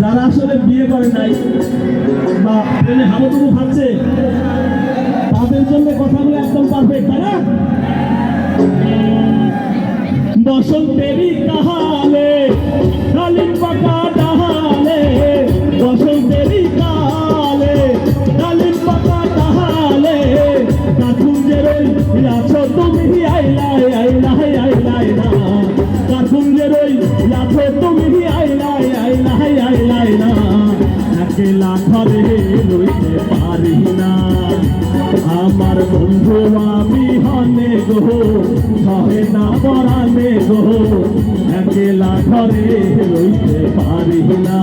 যারা আসলে বিয়ে করে নাই বা প্রেমে হাবুডুবু খাচ্ছে তাদের জন্য কথাগুলো একদম পারফেক্ট, তাই না? বসন্তেরই কাহালে ডালিম পাতা ডাহালে, বসন্তেরই কালে ডালিম পাতা ডাহালে, কাকুঞ্জের ওই আছো তুমি আইলাই আইলাই আইলাই না, কাকুঞ্জের ওই আছো তুমি আইলাই আইলাই আইলাই না, একলা ঘরে লইতে পারি না আমার বন্ধু আমি হনে গো, সহে না পরানে গো, একলা ঘরে লইতে পারি না।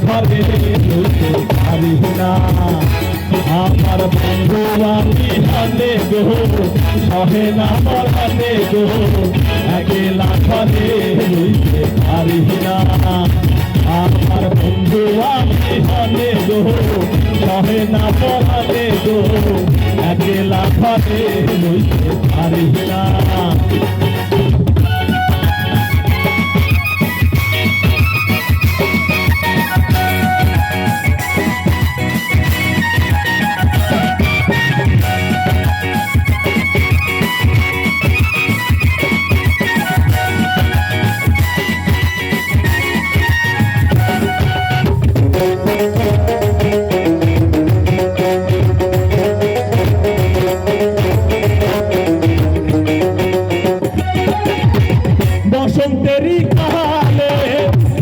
ঘরে লইতে পারি না আমার বন্ধু আমি হনে গো, সহে না পরানে গো, একলা ঘরে লইতে পারি না আমার বন্ধু আমি হনে গো, সহে না পরানে গো, একলা ঘরে লইতে পারি না। বসন্তেরই কালে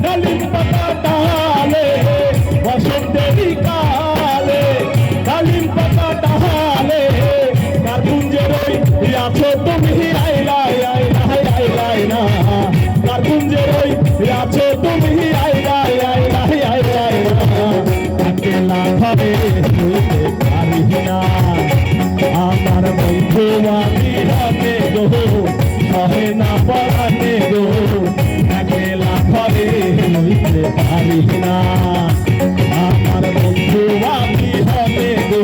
ডালিম পাতা ডালে, বসন্তেরই কালে ডালিম পাতা ডালে, কাকুঞ্জের ওই আছো তুমি আইলাই আইলাই আইলাই না, কাকুঞ্জের ওই আছো তুমি আইলাই আইলাই আইলাই না, একলা ঘরে লইতে পারি না আমার বন্ধু আমি হনে গো, সহে না পরানে গো, একলা ঘরে লইতে পারি না আমার বন্ধু আমি হনে গো,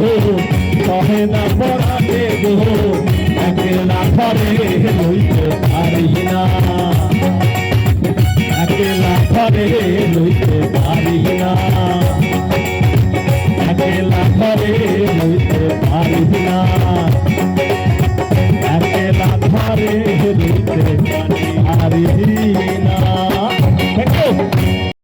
সহে না পরানে গো, একলা ঘরে লইতে পারি না, একলা ঘরে লইতে পারি না।